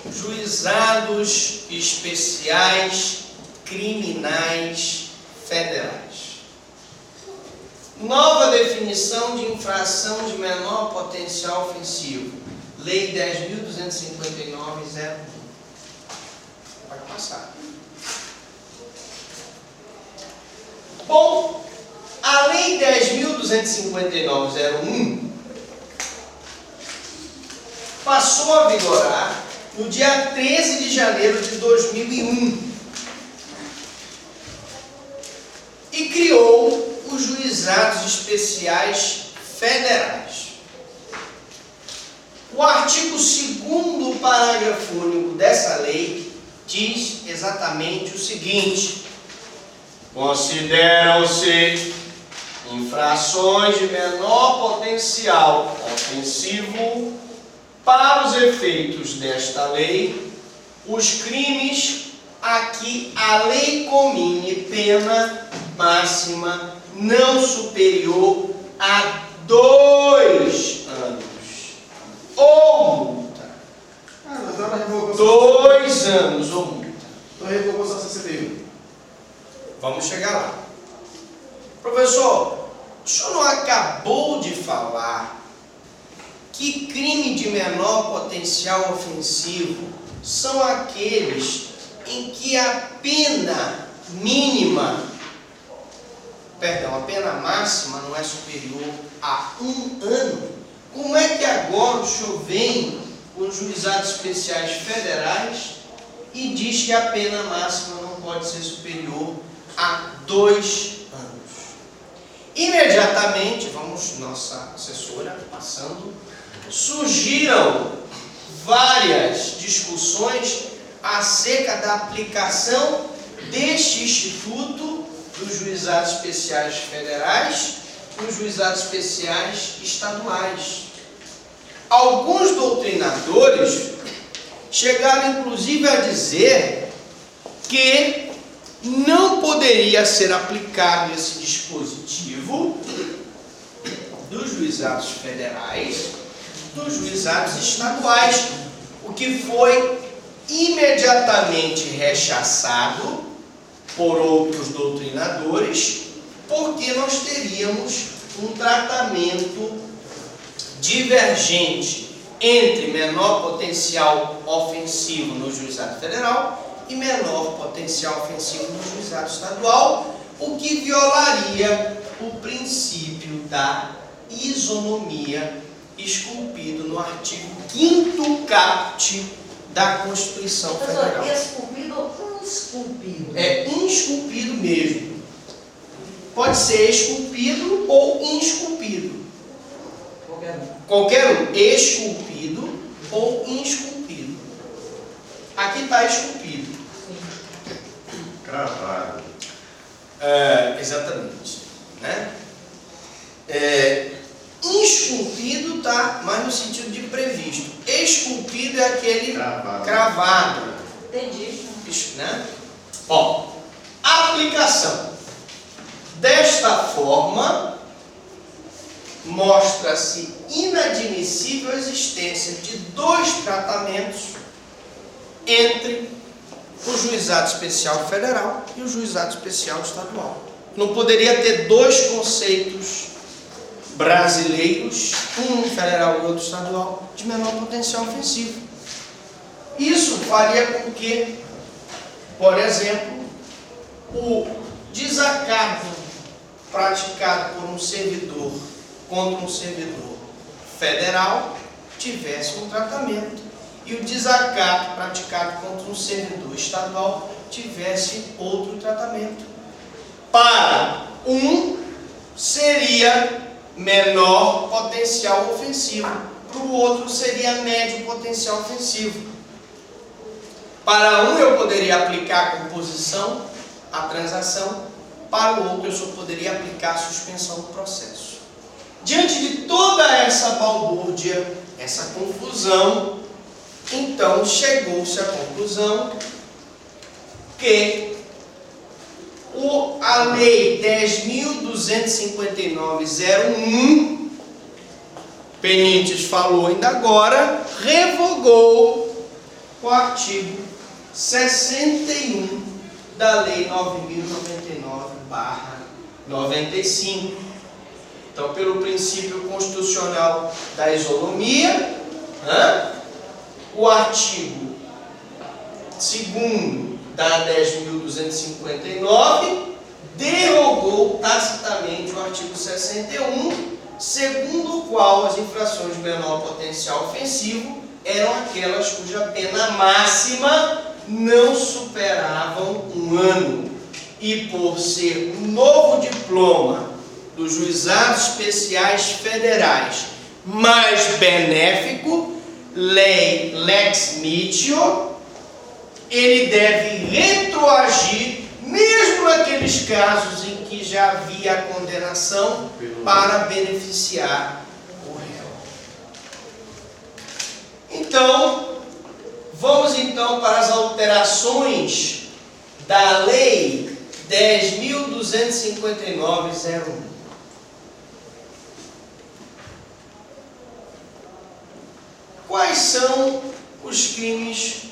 Juizados Especiais Criminais Federais. Nova definição de infração de menor potencial ofensivo. Lei 10.259/01. Pode passar. Bom, a Lei 10.259/01 passou a vigorar no dia 13 de janeiro de 2001 e criou os Juizados Especiais Federais. O artigo 2º, parágrafo único dessa lei diz exatamente o seguinte: consideram-se infrações de menor potencial ofensivo para os efeitos desta lei os crimes a que a lei comine pena máxima não superior a 2 anos ou multa. 2 anos ou multa. Então revogou só 61. Vamos chegar lá. Professor, o senhor não acabou de falar que crime de menor potencial ofensivo são aqueles em que a pena mínima, perdão, a pena máxima não é superior a 1 ano? Como é que agora o senhor vem com os Juizados Especiais Federais e diz que a pena máxima não pode ser superior a 2 anos? Imediatamente, nossa assessora passando, surgiram várias discussões acerca da aplicação deste instituto dos Juizados Especiais Federais e os Juizados Especiais Estaduais. Alguns doutrinadores chegaram inclusive a dizer que não poderia ser aplicado esse dispositivo dos Juizados Federais, dos Juizados Estaduais, o que foi imediatamente rechaçado por outros doutrinadores, porque nós teríamos um tratamento divergente entre menor potencial ofensivo no Juizado Federal e menor potencial ofensivo no Juizado Estadual, o que violaria o princípio da isonomia esculpido no artigo 5º caput da Constituição Federal. Esculpido ou insculpido? É insculpido mesmo. Pode ser esculpido ou insculpido. Qualquer um. Esculpido ou insculpido. Aqui está esculpido. Cravado. Exatamente. Né? Insculpido está mais no sentido de previsto. Esculpido é aquele cravado. Entendi. Né? Ó, aplicação. Desta forma, mostra-se inadmissível a existência de 2 tratamentos entre o Juizado Especial Federal e o Juizado Especial Estadual. Não poderia ter 2 conceitos brasileiros, um federal e outro estadual, de menor potencial ofensivo. Isso faria com que, por exemplo, o desacato praticado por um servidor contra um servidor federal tivesse um tratamento e o desacato praticado contra um servidor estadual tivesse outro tratamento. Para um seria menor potencial ofensivo, para o outro seria médio potencial ofensivo. Para um eu poderia aplicar a composição, a transação, para o outro eu só poderia aplicar a suspensão do processo. Diante de toda essa balbúrdia, essa confusão, então chegou-se à conclusão que a Lei 10.259/01, Penites falou ainda agora, revogou o artigo 61 da Lei 9.099/95. Então, pelo princípio constitucional da isonomia, o artigo 2º da 10.259 derrogou tacitamente o artigo 61, segundo o qual as infrações de menor potencial ofensivo eram aquelas cuja pena máxima não superavam 1 ano. E por ser um novo diploma dos juizados especiais federais mais benéfico, lei Lex Mittio, ele deve retroagir mesmo naqueles casos em que já havia a condenação para beneficiar o réu. Então, vamos então para as alterações da Lei 10.259/01. Quais são os crimes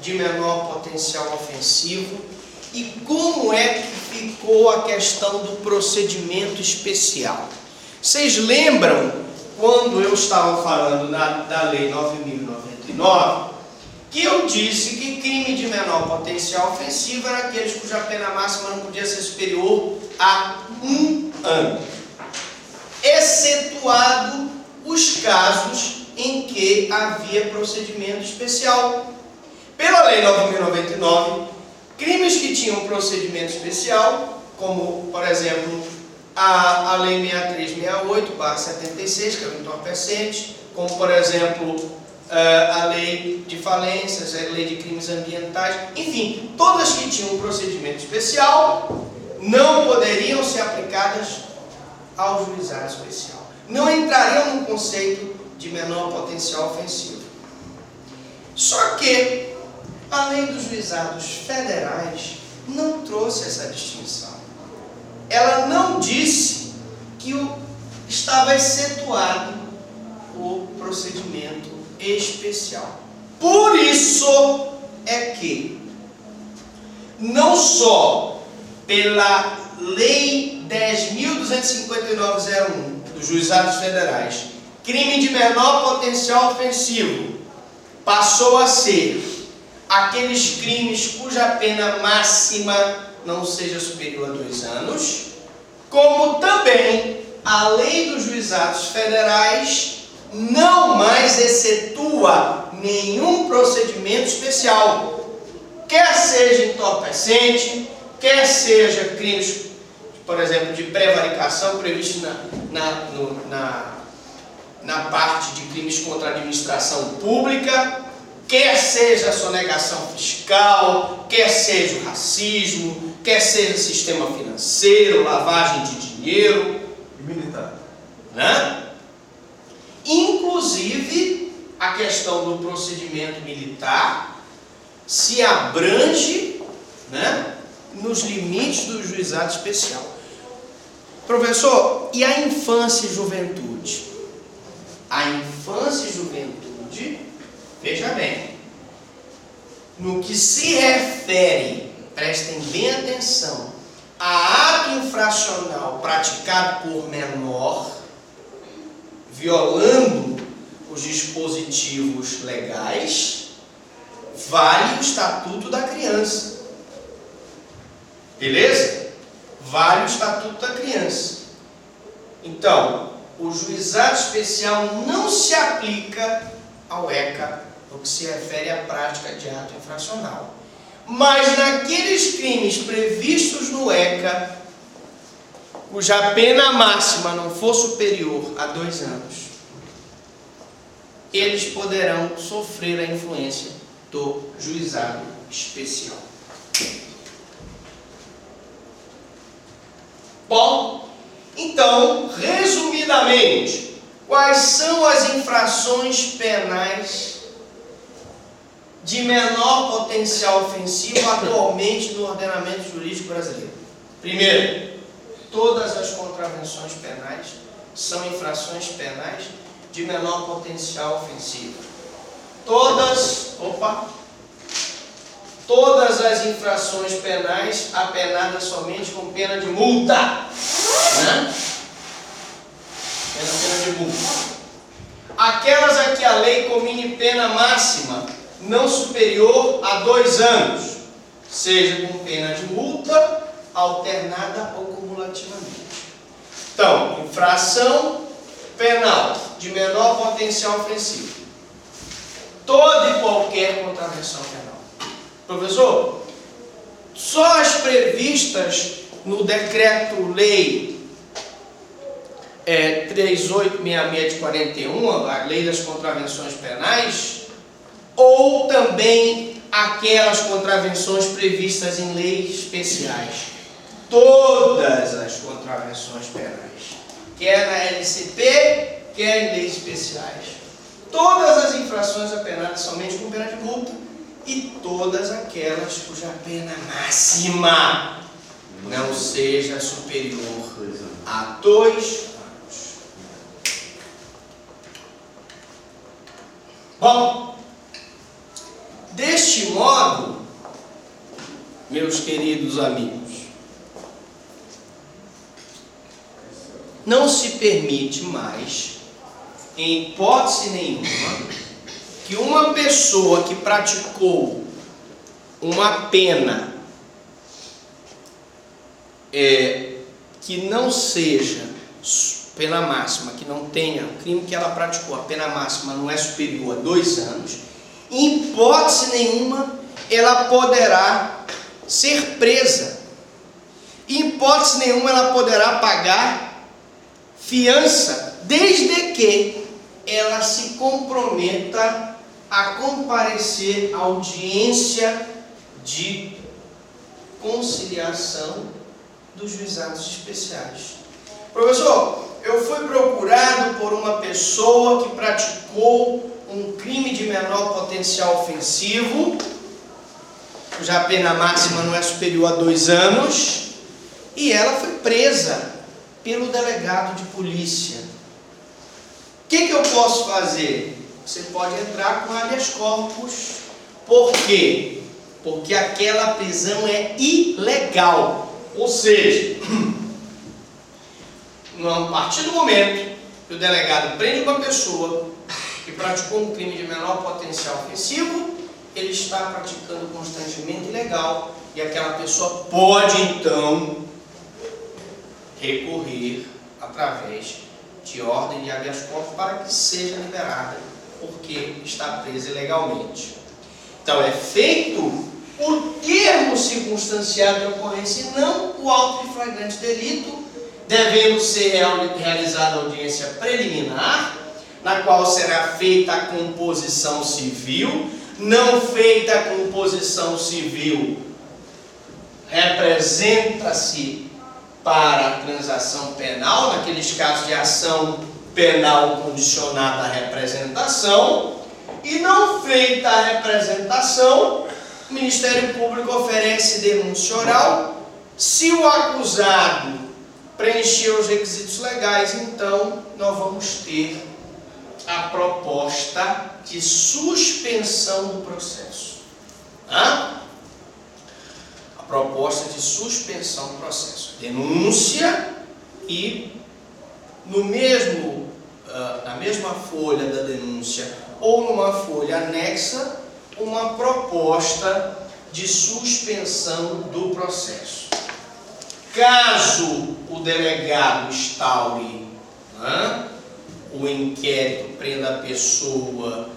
de menor potencial ofensivo e como é que ficou a questão do procedimento especial? Vocês lembram quando eu estava falando da Lei 9.099 que eu disse que crime de menor potencial ofensivo era aqueles cuja pena máxima não podia ser superior a 1 ano, excetuado os casos em que havia procedimento especial. Pela Lei 9.099, crimes que tinham procedimento especial, como, por exemplo, a Lei 6368/76, que é o entorpecente, como, por exemplo, a Lei de Falências, a Lei de Crimes Ambientais, enfim, todas que tinham um procedimento especial não poderiam ser aplicadas ao juizado especial. Não entrariam no conceito de menor potencial ofensivo. Só que a Lei dos Juizados Federais não trouxe essa distinção. Ela não disse que estava excetuado o procedimento especial. Por isso é que, não só pela Lei 10.259/01 dos Juizados Federais, crime de menor potencial ofensivo passou a ser aqueles crimes cuja pena máxima não seja superior a 2 anos, como também a Lei dos Juizados Federais não mais excetua nenhum procedimento especial, quer seja entorpecente, quer seja crimes, por exemplo, de prevaricação previsto na parte de crimes contra a administração pública, quer seja a sonegação fiscal, quer seja o racismo, quer seja o sistema financeiro, lavagem de dinheiro. E militar. Inclusive, a questão do procedimento militar se abrange, nos limites do juizado especial. Professor, e a infância e juventude? A infância e juventude, veja bem, no que se refere, prestem bem atenção, a ato infracional praticado por menor, violando os dispositivos legais, vale o Estatuto da Criança. Beleza? Vale o Estatuto da Criança. Então, o juizado especial não se aplica ao ECA, no que se refere à prática de ato infracional. Mas naqueles crimes previstos no ECA, cuja pena máxima não for superior a 2 anos, eles poderão sofrer a influência do juizado especial. Bom, então, resumidamente, quais são as infrações penais de menor potencial ofensivo atualmente no ordenamento jurídico brasileiro? Primeiro, todas as contravenções penais são infrações penais de menor potencial ofensivo. todas as infrações penais apenadas somente com pena de multa, né? Pena de multa. Aquelas a que a lei comine pena máxima não superior a 2 anos, seja com pena de multa, alternada ou cumulativamente. Então, infração penal de menor potencial ofensivo. Toda e qualquer contravenção penal. Professor, só as previstas no decreto-lei 3866 de 41, a lei das contravenções penais, ou também aquelas contravenções previstas em leis especiais? Todas as contravenções penais, quer na LCP, quer em leis especiais. Todas as infrações apenadas somente com pena de multa e todas aquelas cuja pena máxima não seja superior a 2 anos. Bom, deste modo, meus queridos amigos, não se permite mais, em hipótese nenhuma, que uma pessoa que praticou uma pena que não seja pena máxima, que não tenha o crime que ela praticou, a pena máxima não é superior a 2 anos, em hipótese nenhuma ela poderá ser presa. Em hipótese nenhuma ela poderá pagar fiança, desde que ela se comprometa a comparecer à audiência de conciliação dos juizados especiais. Professor, eu fui procurado por uma pessoa que praticou um crime de menor potencial ofensivo, cuja pena máxima não é superior a 2 anos, e ela foi presa pelo delegado de polícia. O que eu posso fazer? Você pode entrar com habeas corpus. Por quê? Porque aquela prisão é ilegal. Ou seja, a partir do momento que o delegado prende uma pessoa que praticou um crime de menor potencial ofensivo, ele está praticando constrangimento ilegal e aquela pessoa pode então recorrer através de ordem de habeas corpus para que seja liberada, porque está presa ilegalmente. Então é feito o termo circunstanciado de ocorrência e não o auto de flagrante delito, devendo ser realizada a audiência preliminar, na qual será feita a composição civil. Não feita a composição civil, representa-se para a transação penal, naqueles casos de ação penal condicionada à representação, e não feita a representação, o Ministério Público oferece denúncia oral. Se o acusado preencher os requisitos legais, então nós vamos ter a proposta de suspensão do processo. A proposta de suspensão do processo. Denúncia e na mesma folha da denúncia ou numa folha anexa, uma proposta de suspensão do processo. Caso o delegado instaure o inquérito, prenda a pessoa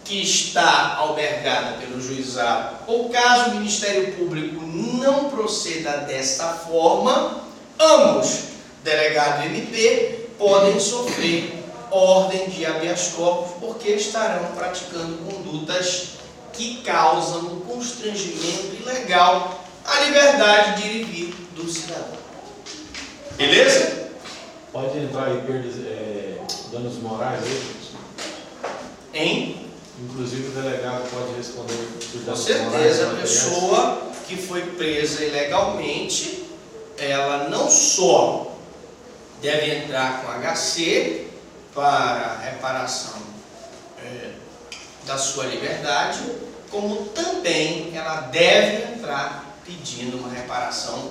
que está albergada pelo juizado, ou caso o Ministério Público não proceda desta forma, ambos, delegado e MP, podem sofrer ordem de habeas corpus, porque estarão praticando condutas que causam um constrangimento ilegal à liberdade de ir e vir do cidadão. Beleza? Pode entrar aí perdas, danos morais aí? Hein? Inclusive o delegado pode responder por Com danos certeza, morais, a pessoa que foi presa ilegalmente, ela não só deve entrar com HC para reparação da sua liberdade, como também ela deve entrar pedindo uma reparação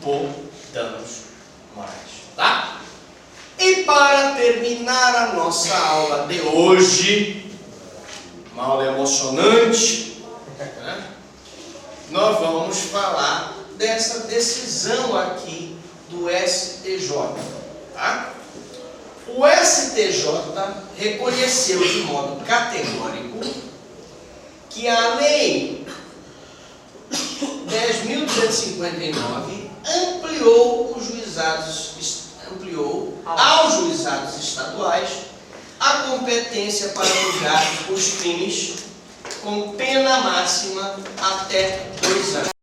por danos morais. Tá? E para terminar a nossa aula de hoje, uma aula emocionante, né? Nós vamos falar dessa decisão aqui do STJ. Tá? O STJ reconheceu de modo categórico que a Lei 10.259 ampliou aos juizados estaduais a competência para julgar os crimes com pena máxima até 2 anos.